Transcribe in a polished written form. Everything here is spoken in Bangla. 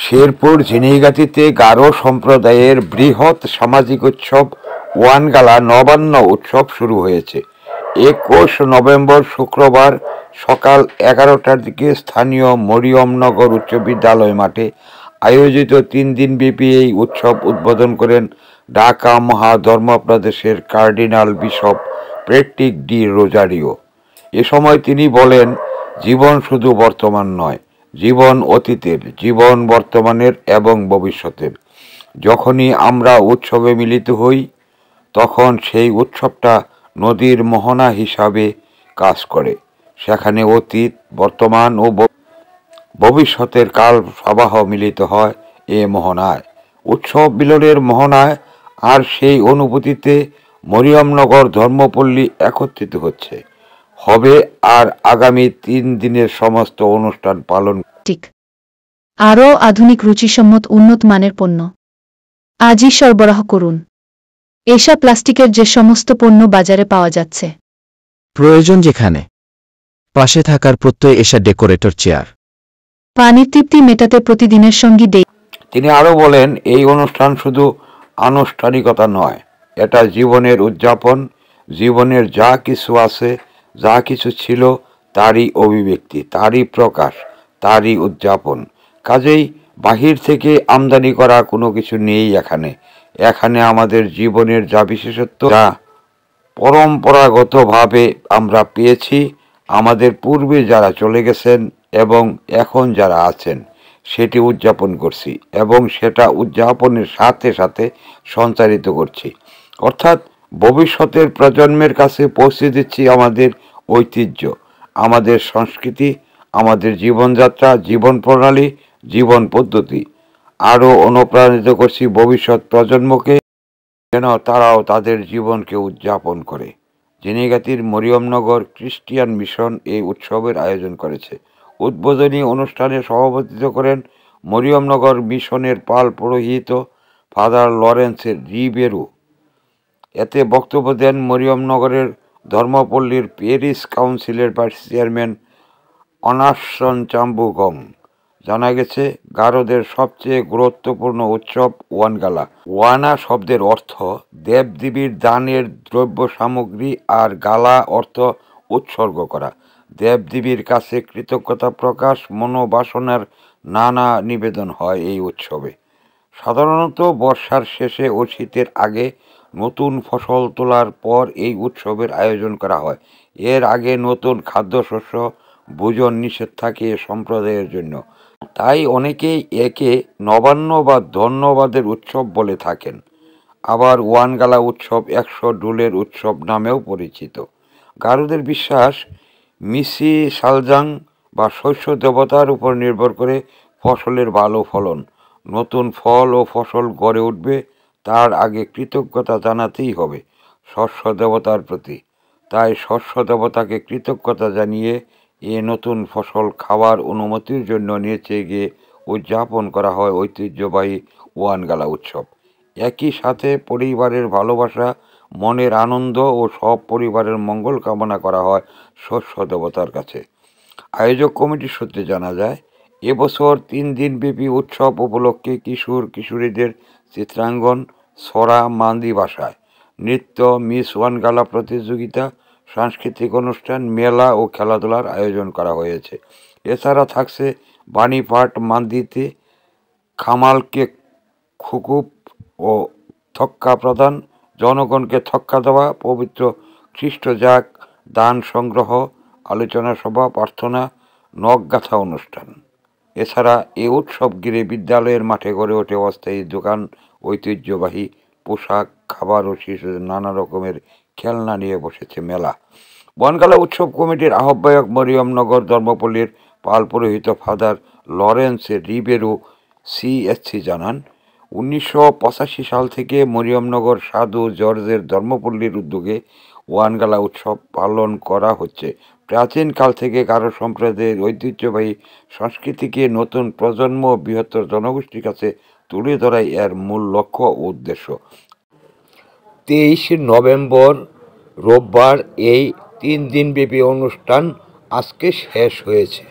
শেরপুর ঝিনাইগাতীতে গারো সম্প্রদায়ের বৃহৎ সামাজিক উৎসব ওয়ানগালা নবান্ন উৎসব শুরু হয়েছে। ২১ নভেম্বর শুক্রবার সকাল ১১টার দিকে স্থানীয় মরিয়মনগর উচ্চ বিদ্যালয় মাঠে আয়োজিত ৩ দিনব্যাপী এই উৎসব উদ্বোধন করেন ঢাকা মহাধর্মপ্রদেশের cardinal bishop Patrick D Rozario. এ সময় তিনি বলেন, জীবন শুধু বর্তমান নয়, জীবন অতীতের, জীবন বর্তমানের এবং ভবিষ্যতের। যখনই আমরা উৎসবে মিলিত হই, তখন সেই উৎসবটা নদীর মোহনা হিসাবে কাজ করে। সেখানে অতীত, বর্তমান ও ভবিষ্যতের কাল প্রবাহ মিলিত হয় এ মোহনায়। উৎসব মিলনের মোহনায় আর সেই অনুভূতিতে মরিয়মনগর ধর্মপল্লী একত্রিত হবে আর আগামী ৩ দিনের সমস্ত অনুষ্ঠান পালন আরও আধুনিক রুচিসম্মত উন্নত মানের পণ্য আজই সরবরাহ করুন। এসা প্লাস্টিকের যে সমস্ত পণ্য বাজারে পাওয়া যাচ্ছে, প্রয়োজন যেখানে, পাশে থাকার প্রত্যয় এসা ডেকোরেটর চেয়ার। পানির তৃপ্তি মেটাতে প্রতিদিনের সঙ্গী ডে। তিনি আরও বলেন, এই অনুষ্ঠান শুধু আনুষ্ঠানিকতা নয়, এটা জীবনের উদযাপন। জীবনের যা কিছু আছে, যা কিছু ছিল, তারই অভিব্যক্তি, তারই প্রকাশ, তারই উদযাপন। কাজেই বাহির থেকে আমদানি করা কোনো কিছু নেই এখানে। এখানে আমাদের জীবনের যা বিশেষত্ব, যা পরম্পরাগতভাবে আমরা পেয়েছি, আমাদের পূর্বে যারা চলে গেছেন এবং এখন যারা আছেন, সেটি উদযাপন করছি এবং সেটা উদযাপনের সাথে সাথে সঞ্চারিত করছি। অর্থাৎ ভবিষ্যতের প্রজন্মের কাছে পৌঁছে দিচ্ছি আমাদের ঐতিহ্য, আমাদের সংস্কৃতি, আমাদের জীবনযাত্রা, জীবন প্রণালী, জীবন পদ্ধতি। আরও অনুপ্রাণিত করছি ভবিষ্যৎ প্রজন্মকে, যেন তারাও তাদের জীবনকে উদযাপন করে। ঝিনাইগাতীর মরিয়মনগর খ্রিস্টিয়ান মিশন এই উৎসবের আয়োজন করেছে। উদ্বোধনী অনুষ্ঠানে সভাপতিত্ব করেন মরিয়মনগর মিশনের পাল পুরোহিত ফাদার লরেন্স রিবেরো। এতে বক্তব্য দেন মরিয়মনগরের ধর্মপল্লীর প্যারিশ কাউন্সিলের ভাইস চেয়ারম্যান অনার্সন চাম্বুগং। জানা গেছে, গারোদের সবচেয়ে গুরুত্বপূর্ণ উৎসব ওয়ানগালা। ওয়ানা শব্দের অর্থ দেবদেবীর দানের দ্রব্য সামগ্রী আর গালা অর্থ উৎসর্গ করা। দেবদেবীর কাছে কৃতজ্ঞতা প্রকাশ, মনোবাসনার নানা নিবেদন হয় এই উৎসবে। সাধারণত বর্ষার শেষে ও শীতের আগে নতুন ফসল তোলার পর এই উৎসবের আয়োজন করা হয়। এর আগে নতুন খাদ্যশস্য ভোজন নিষেধ থাকে এ সম্প্রদায়ের জন্য। তাই অনেকেই একে নবান্ন বা ধন্যবাদের উৎসব বলে থাকেন। আবার ওয়ানগালা উৎসব ১০০ ডুলের উৎসব নামেও পরিচিত। গারোদের বিশ্বাস, মিসি সালজাং বা শস্য দেবতার উপর নির্ভর করে ফসলের ভালো ফলন, নতুন ফল ও ফসল গড়ে উঠবে, তার আগে কৃতজ্ঞতা জানাতেই হবে শস্য দেবতার প্রতি। তাই শস্য দেবতাকে কৃতজ্ঞতা জানিয়ে এ নতুন ফসল খাওয়ার অনুমতির জন্য নেচে গিয়ে উদযাপন করা হয় ঐতিহ্যবাহী ওয়ানগালা উৎসব। একই সাথে পরিবারের ভালোবাসা, মনের আনন্দ ও সব পরিবারের মঙ্গল কামনা করা হয় শস্য দেবতার কাছে। আয়োজক কমিটির সূত্রে জানা যায়, এবছর ৩ দিনব্যাপী উৎসব উপলক্ষে কিশোর কিশোরীদের চিত্রাঙ্কন, ছড়া, মান্দি ভাষায় নৃত্য, মিস ওয়ানগালা প্রতিযোগিতা, সাংস্কৃতিক অনুষ্ঠান, মেলা ও খেলাধুলার আয়োজন করা হয়েছে। এছাড়া থাকছে বাণীপাঠ মান্দিতে, খামালকে খুকুপ ও থক্কা প্রদান, জনগণকে থক্কা দেওয়া, পবিত্র খ্রিস্টজাগ, দান সংগ্রহ, আলোচনা সভা, প্রার্থনা, নখগাঁথা অনুষ্ঠান। এছাড়া এ উৎসব ঘিরে বিদ্যালয়ের মাঠে গড়ে ওঠে অস্থায়ী দোকান, ঐতিহ্যবাহী পোশাক, খাবার ও শিশুদের নানা রকমের খেলনা নিয়ে বসেছে মেলা। ওয়ানগালা উৎসব কমিটির আহ্বায়ক মরিয়মনগর ধর্মপল্লীর পাল পুরোহিত ফাদার লরেন্স রিবেরো সিএসসি জানান, ১৯৮৫ সাল থেকে মরিয়মনগর সাধু জর্জের ধর্মপল্লীর উদ্যোগে ওয়ানগালা উৎসব পালন করা হচ্ছে। প্রাচীনকাল থেকে গারো সম্প্রদায়ের ঐতিহ্যবাহী সংস্কৃতিকে নতুন প্রজন্ম ও বৃহত্তর জনগোষ্ঠীর কাছে তুলে ধরাই এর মূল লক্ষ্য ও উদ্দেশ্য। ২৩ নভেম্বর রোববার এই ৩ দিনব্যাপী অনুষ্ঠান আজকে শেষ হয়েছে।